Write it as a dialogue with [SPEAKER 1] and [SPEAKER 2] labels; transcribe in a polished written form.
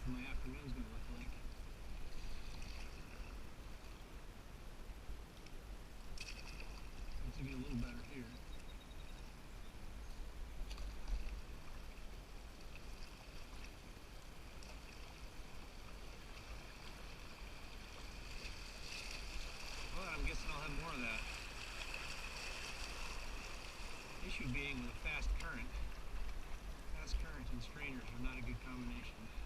[SPEAKER 1] of my afternoon's going to look like. Seems to be a little better here. Well, I'm guessing I'll have more of that. Issue being with a fast current and strainers are not a good combination.